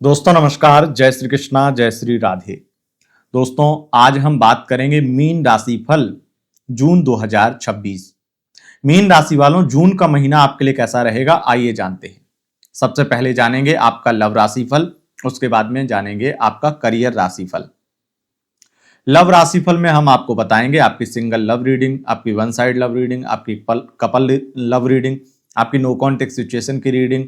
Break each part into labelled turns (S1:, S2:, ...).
S1: दोस्तों नमस्कार, जय श्री कृष्णा, जय श्री राधे। दोस्तों आज हम बात करेंगे मीन राशि फल जून 2026। मीन राशि वालों, जून का महीना आपके लिए कैसा रहेगा आइए जानते हैं। सबसे पहले जानेंगे आपका लव राशि फल, उसके बाद में जानेंगे आपका करियर राशि फल। लव राशि फल में हम आपको बताएंगे आपकी सिंगल लव रीडिंग, आपकी वन साइड लव रीडिंग, आपकी कपल लव रीडिंग, आपकी नो कॉन्टेक्ट सिचुएशन की रीडिंग,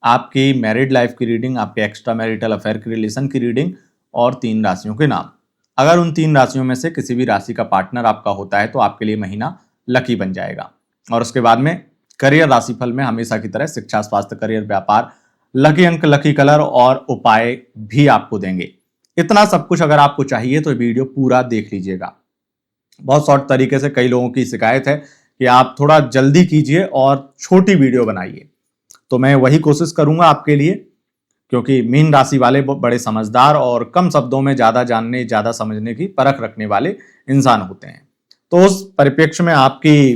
S1: आपकी मैरिड लाइफ की रीडिंग, आपके एक्स्ट्रा मैरिटल अफेयर की रिलेशन की रीडिंग और 3 राशियों के नाम। अगर उन 3 राशियों में से किसी भी राशि का पार्टनर आपका होता है तो आपके लिए महीना लकी बन जाएगा। और उसके बाद में करियर राशिफल में हमेशा की तरह शिक्षा, स्वास्थ्य, करियर, व्यापार, लकी अंक, लकी कलर और उपाय भी आपको देंगे। इतना सब कुछ अगर आपको चाहिए तो वीडियो पूरा देख लीजिएगा। बहुत शॉर्ट तरीके से कई लोगों की शिकायत है कि आप थोड़ा जल्दी कीजिए और छोटी वीडियो बनाइए, तो मैं वही कोशिश करूंगा आपके लिए, क्योंकि मीन राशि वाले बड़े समझदार और कम शब्दों में ज्यादा जानने, ज्यादा समझने की परख रखने वाले इंसान होते हैं। तो उस परिप्रेक्ष्य में आपकी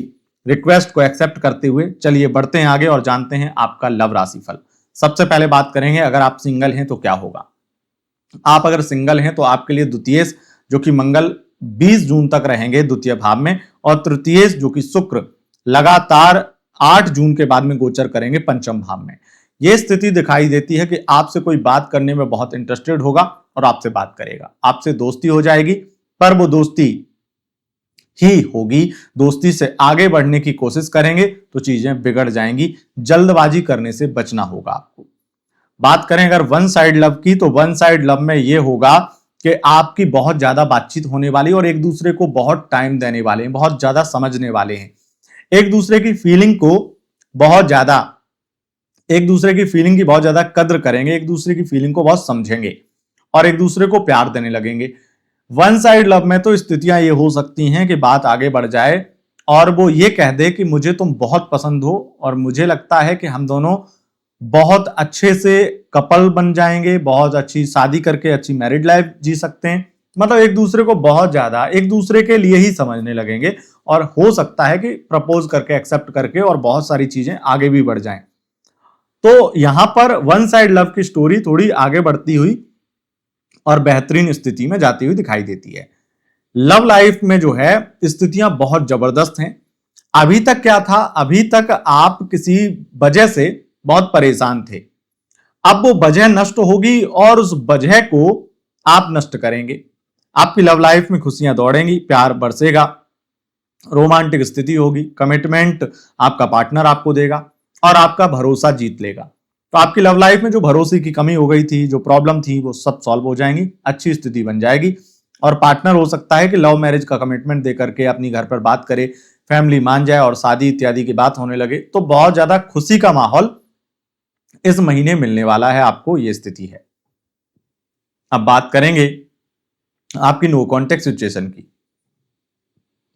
S1: रिक्वेस्ट को एक्सेप्ट करते हुए चलिए बढ़ते हैं आगे और जानते हैं आपका लव राशि फल। सबसे पहले बात करेंगे अगर आप सिंगल हैं तो क्या होगा। आप अगर सिंगल हैं तो आपके लिए द्वितीयेश जो कि मंगल 20 जून तक रहेंगे द्वितीय भाव में, और तृतीयेश जो कि शुक्र लगातार 8 जून के बाद में गोचर करेंगे पंचम भाव में। यह स्थिति दिखाई देती है कि आपसे कोई बात करने में बहुत इंटरेस्टेड होगा और आपसे बात करेगा, आपसे दोस्ती हो जाएगी, पर वो दोस्ती ही होगी, दोस्ती से आगे बढ़ने की कोशिश करेंगे तो चीजें बिगड़ जाएंगी। जल्दबाजी करने से बचना होगा आपको। बात करें अगर वन साइड लव की, तो वन साइड लव में यह होगा कि आपकी बहुत ज्यादा बातचीत होने वाली और एक दूसरे को बहुत टाइम देने वाले हैं, बहुत ज्यादा समझने वाले हैं, एक दूसरे की फीलिंग को बहुत ज्यादा, एक दूसरे की फीलिंग की बहुत ज्यादा कद्र करेंगे, एक दूसरे की फीलिंग को बहुत समझेंगे और एक दूसरे को प्यार देने लगेंगे। वन साइड लव में तो स्थितियां ये हो सकती हैं कि बात आगे बढ़ जाए और वो ये कह दे कि मुझे तुम बहुत पसंद हो और मुझे लगता है कि हम दोनों बहुत अच्छे से कपल बन जाएंगे, बहुत अच्छी शादी करके अच्छी मैरिड लाइफ जी सकते हैं। मतलब एक दूसरे को बहुत ज्यादा एक दूसरे के लिए ही समझने लगेंगे और हो सकता है कि प्रपोज करके, एक्सेप्ट करके और बहुत सारी चीजें आगे भी बढ़ जाएं। तो यहां पर वन साइड लव की स्टोरी थोड़ी आगे बढ़ती हुई और बेहतरीन स्थिति में जाती हुई दिखाई देती है। लव लाइफ में जो है स्थितियां बहुत जबरदस्त हैं। अभी तक क्या था, अभी तक आप किसी वजह से बहुत परेशान थे, अब वो वजह नष्ट होगी और उस वजह को आप नष्ट करेंगे। आपकी लव लाइफ में खुशियां दौड़ेंगी, प्यार बरसेगा, रोमांटिक स्थिति होगी, कमिटमेंट आपका पार्टनर आपको देगा और आपका भरोसा जीत लेगा। तो आपकी लव लाइफ में जो भरोसे की कमी हो गई थी, जो प्रॉब्लम थी, वो सब सॉल्व हो जाएंगी, अच्छी स्थिति बन जाएगी। और पार्टनर हो सकता है कि लव मैरिज का कमिटमेंट दे करके अपनी घर पर बात करे, फैमिली मान जाए और शादी इत्यादि की बात होने लगे। तो बहुत ज्यादा खुशी का माहौल इस महीने मिलने वाला है आपको, यह स्थिति है। अब बात करेंगे आपकी नो कॉन्टेक्ट सिचुएशन की।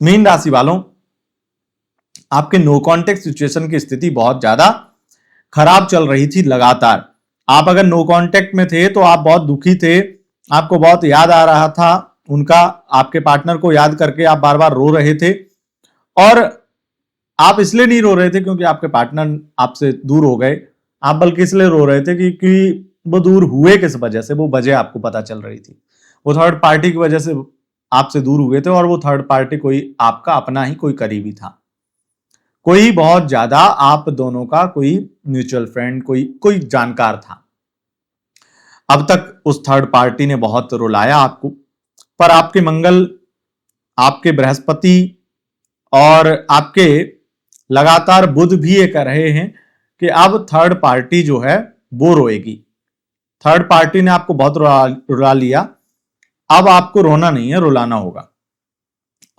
S1: मीन राशि वालों, आपके नो कॉन्टेक्ट सिचुएशन की स्थिति बहुत ज्यादा खराब चल रही थी लगातार। आप अगर नो कॉन्टेक्ट में थे तो आप बहुत दुखी थे, आपको बहुत याद आ रहा था उनका, आपके पार्टनर को याद करके आप बार बार रो रहे थे। और आप इसलिए नहीं रो रहे थे क्योंकि आपके पार्टनर आपसे दूर हो गए, आप बल्कि इसलिए रो रहे थे क्योंकि वो दूर हुए किस वजह से, वो वजह आपको पता चल रही थी। वो थर्ड पार्टी की वजह से आपसे दूर हुए थे और वो थर्ड पार्टी कोई आपका अपना ही कोई करीबी था, कोई बहुत ज्यादा आप दोनों का कोई म्यूचुअल फ्रेंड, कोई जानकार था। अब तक उस थर्ड पार्टी ने बहुत रुलाया आपको, पर आपके मंगल, आपके बृहस्पति और आपके लगातार बुध भी ये कह रहे हैं कि अब थर्ड पार्टी जो है वो रोएगी। थर्ड पार्टी ने आपको बहुत रुला लिया, अब आपको रोना नहीं है, रुलाना होगा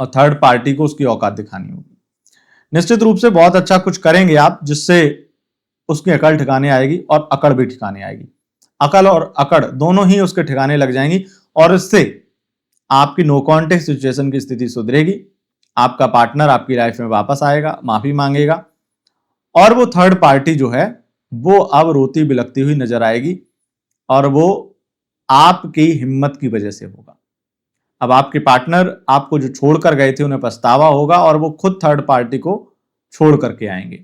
S1: और थर्ड पार्टी को उसकी औकात दिखानी होगी। निश्चित रूप से बहुत अच्छा कुछ करेंगे आप, जिससे उसकी अकल ठिकाने आएगी और अकड़ भी ठिकाने आएगी। अकल और अकड़ दोनों ही उसके ठिकाने लग जाएंगी और इससे आपकी नो कॉन्टेक्ट सिचुएशन की स्थिति सुधरेगी। आपका पार्टनर आपकी लाइफ में वापस आएगा, माफी मांगेगा और वो थर्ड पार्टी जो है वो अब रोती बिलखती हुई नजर आएगी और वो आपकी हिम्मत की वजह से होगा। अब आपके पार्टनर आपको जो छोड़कर गए थे उन्हें पछतावा होगा और वो खुद थर्ड पार्टी को छोड़ करके आएंगे।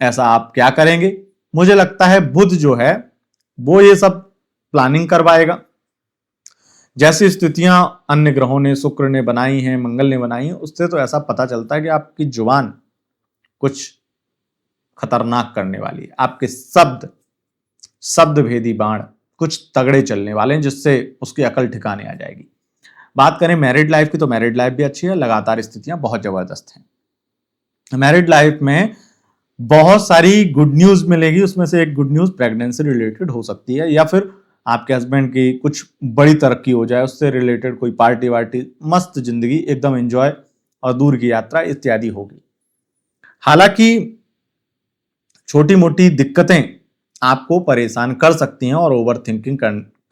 S1: ऐसा आप क्या करेंगे? मुझे लगता है बुध जो है वो ये सब प्लानिंग करवाएगा। जैसी स्थितियां अन्य ग्रहों ने, शुक्र ने बनाई हैं, मंगल ने बनाई हैं, उससे तो ऐसा पता चलता है कि आपकी जुबान कुछ खतरनाक करने वाली है। आपके शब्द भेदी बाण कुछ तगड़े चलने वाले हैं, जिससे उसकी अकल ठिकाने आ जाएगी। बात करें मैरिड लाइफ की, तो मैरिड लाइफ भी अच्छी है, लगातार स्थितियां बहुत जबरदस्त हैं। मैरिड लाइफ में बहुत सारी गुड न्यूज मिलेगी। उसमें से एक गुड न्यूज प्रेगनेंसी रिलेटेड हो सकती है, या फिर आपके हस्बैंड की कुछ बड़ी तरक्की हो जाए, उससे रिलेटेड कोई पार्टी वार्टी, मस्त जिंदगी एकदम एंजॉय और दूर की यात्रा इत्यादि होगी। हालांकि छोटी मोटी दिक्कतें आपको परेशान कर सकती हैं और ओवर थिंकिंग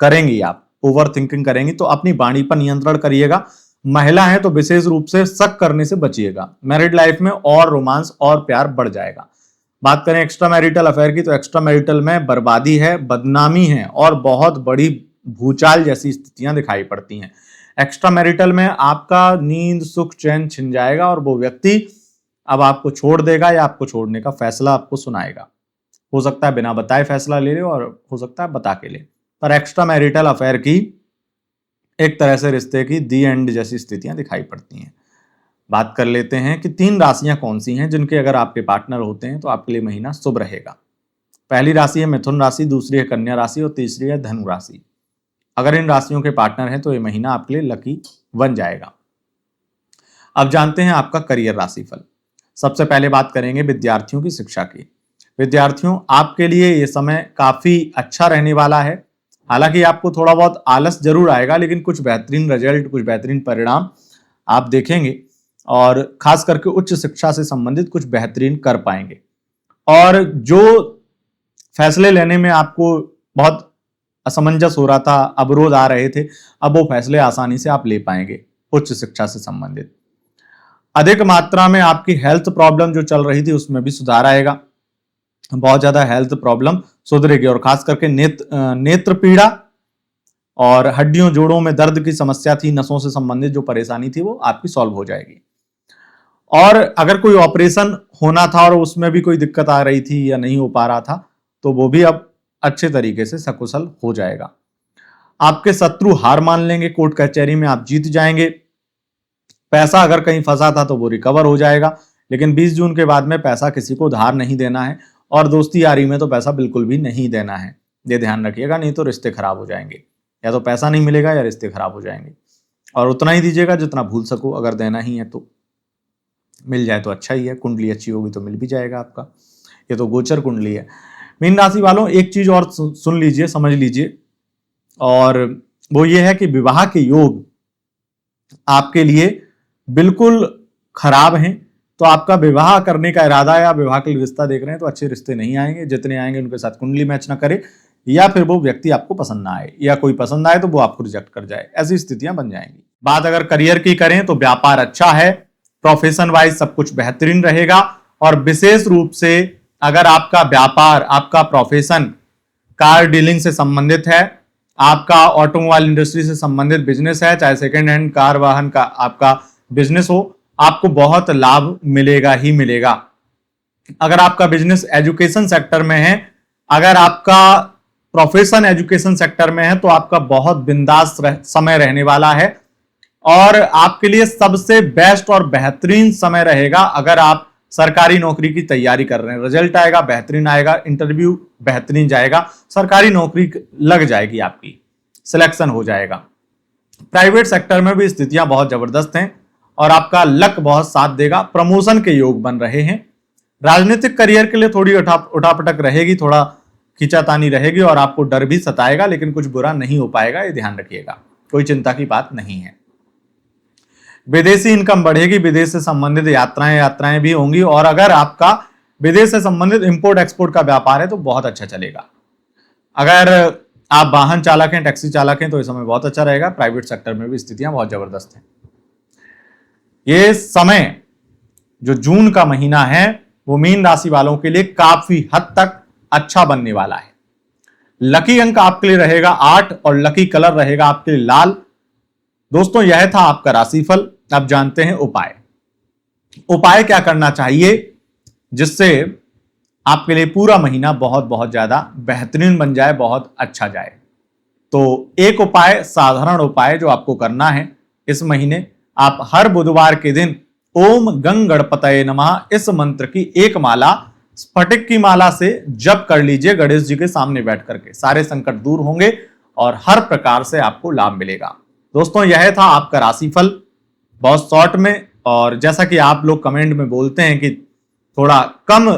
S1: करेंगी। आप ओवर थिंकिंग करेंगी तो अपनी वाणी पर नियंत्रण करिएगा। महिला है तो विशेष रूप से शक करने से बचिएगा। मैरिड लाइफ में और रोमांस और प्यार बढ़ जाएगा। बात करें एक्स्ट्रा मैरिटल अफेयर की, तो एक्स्ट्रा मैरिटल में बर्बादी है, बदनामी है और बहुत बड़ी भूचाल जैसी स्थितियां दिखाई पड़ती हैं। एक्स्ट्रा मैरिटल में आपका नींद, सुख, चैन छिन जाएगा और वो व्यक्ति अब आपको छोड़ देगा या आपको छोड़ने का फैसला आपको सुनाएगा। हो सकता है बिना बताए फैसला ले ले और हो सकता है बता के ले। पर एक्स्ट्रा मैरिटल अफेयर की एक तरह से रिश्ते की दी एंड जैसी स्थितियां दिखाई पड़ती हैं। बात कर लेते हैं कि 3 राशियां कौन सी हैं जिनके अगर आपके पार्टनर होते हैं तो आपके लिए महीना शुभ रहेगा। पहली राशि है मिथुन राशि, दूसरी है कन्या राशि और तीसरी है धनु राशि। अगर इन राशियों के पार्टनर हैं तो ये महीना आपके लिए लकी बन जाएगा। अब जानते हैं आपका करियर राशिफल। सबसे पहले बात करेंगे विद्यार्थियों की शिक्षा की। विद्यार्थियों, आपके लिए ये समय काफी अच्छा रहने वाला है। हालांकि आपको थोड़ा बहुत आलस जरूर आएगा, लेकिन कुछ बेहतरीन रिजल्ट, कुछ बेहतरीन परिणाम आप देखेंगे और खास करके उच्च शिक्षा से संबंधित कुछ बेहतरीन कर पाएंगे। और जो फैसले लेने में आपको बहुत असमंजस हो रहा था, अवरोध आ रहे थे, अब वो फैसले आसानी से आप ले पाएंगे उच्च शिक्षा से संबंधित। अधिक मात्रा में आपकी हेल्थ प्रॉब्लम जो चल रही थी उसमें भी सुधार आएगा। बहुत ज्यादा हेल्थ प्रॉब्लम सुधरेगी और खास करके नेत्र पीड़ा और हड्डियों जोड़ों में दर्द की समस्या थी, नसों से संबंधित जो परेशानी थी वो आपकी सॉल्व हो जाएगी। और अगर कोई ऑपरेशन होना था और उसमें भी कोई दिक्कत आ रही थी या नहीं हो पा रहा था, तो वो भी अब अच्छे तरीके से सकुशल हो जाएगा। आपके शत्रु हार मान लेंगे, कोर्ट कचहरी में आप जीत जाएंगे। पैसा अगर कहीं फंसा था तो वो रिकवर हो जाएगा, लेकिन 20 जून के बाद में पैसा किसी को उधार नहीं देना है और दोस्ती यारी में तो पैसा बिल्कुल भी नहीं देना है। ये ध्यान रखिएगा, नहीं तो रिश्ते खराब हो जाएंगे। या तो पैसा नहीं मिलेगा या रिश्ते खराब हो जाएंगे। और उतना ही दीजिएगा जितना भूल सको, अगर देना ही है तो। मिल जाए तो अच्छा ही है, कुंडली अच्छी होगी तो मिल भी जाएगा आपका। ये तो गोचर कुंडली है। मीन राशि वालों, एक चीज और सुन लीजिए, समझ लीजिए, और वो ये है कि विवाह के योग आपके लिए बिल्कुल खराब हैं। तो आपका विवाह करने का इरादा या विवाह के लिए रिश्ता देख रहे हैं तो अच्छे रिश्ते नहीं आएंगे। जितने आएंगे उनके साथ कुंडली मैच ना करे, या फिर वो व्यक्ति आपको पसंद ना आए, या कोई पसंद आए तो वो आपको रिजेक्ट कर जाए। ऐसी स्थितियां बन जाएंगी। बात अगर करियर की करें तो व्यापार अच्छा है, प्रोफेशन वाइज सब कुछ बेहतरीन रहेगा। और विशेष रूप से अगर आपका व्यापार, आपका प्रोफेशन कार डीलिंग से संबंधित है, आपका ऑटोमोबाइल इंडस्ट्री से संबंधित बिजनेस है, चाहे सेकेंड हैंड कार वाहन का आपका बिजनेस हो, आपको बहुत लाभ मिलेगा ही मिलेगा। अगर आपका बिजनेस एजुकेशन सेक्टर में है, अगर आपका प्रोफेशन एजुकेशन सेक्टर में है, तो आपका बहुत बिंदास समय रहने वाला है और आपके लिए सबसे बेस्ट और बेहतरीन समय रहेगा अगर आप सरकारी नौकरी की तैयारी कर रहे हैं। रिजल्ट आएगा, बेहतरीन आएगा, इंटरव्यू बेहतरीन जाएगा, सरकारी नौकरी लग जाएगी, आपकी सिलेक्शन हो जाएगा। प्राइवेट सेक्टर में भी स्थितियां बहुत जबरदस्त हैं और आपका लक बहुत साथ देगा। प्रमोशन के योग बन रहे हैं। राजनीतिक करियर के लिए थोड़ी उठापटक रहेगी, थोड़ा खींचातानी रहेगी और आपको डर भी सताएगा, लेकिन कुछ बुरा नहीं हो पाएगा, ये ध्यान रखिएगा, कोई चिंता की बात नहीं है। विदेशी इनकम बढ़ेगी, विदेश से संबंधित यात्राएं भी होंगी। और अगर आपका विदेश से संबंधित इंपोर्ट एक्सपोर्ट का व्यापार है तो बहुत अच्छा चलेगा। अगर आप वाहन चालक हैं, टैक्सी चालक हैं, तो इस समय बहुत अच्छा रहेगा। प्राइवेट सेक्टर में भी स्थितियां बहुत जबरदस्त हैं। ये समय जो जून का महीना है वो मीन राशि वालों के लिए काफी हद तक अच्छा बनने वाला है। लकी अंक आपके लिए रहेगा 8 और लकी कलर रहेगा आपके लिए लाल। दोस्तों, यह था आपका राशिफल। अब जानते हैं उपाय। उपाय क्या करना चाहिए जिससे आपके लिए पूरा महीना बहुत बहुत ज्यादा बेहतरीन बन जाए, बहुत अच्छा जाए। तो एक उपाय, साधारण उपाय जो आपको करना है इस महीने, आप हर बुधवार के दिन ओम गंग गणपतये नमः इस मंत्र की एक माला स्फटिक की माला से जप कर लीजिए गणेश जी के सामने बैठ करके। सारे संकट दूर होंगे और हर प्रकार से आपको लाभ मिलेगा। दोस्तों, यह था आपका राशिफल, बहुत शॉर्ट में। और जैसा कि आप लोग कमेंट में बोलते हैं कि थोड़ा कम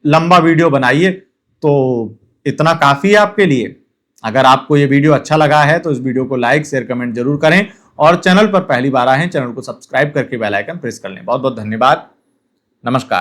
S1: लंबा वीडियो बनाइए, तो इतना काफी है आपके लिए। अगर आपको ये वीडियो अच्छा लगा है तो इस वीडियो को लाइक, शेयर, कमेंट जरूर करें और चैनल पर पहली बार आए हैं, चैनल को सब्सक्राइब करके बेल आइकन प्रेस कर लें। बहुत बहुत धन्यवाद। नमस्कार।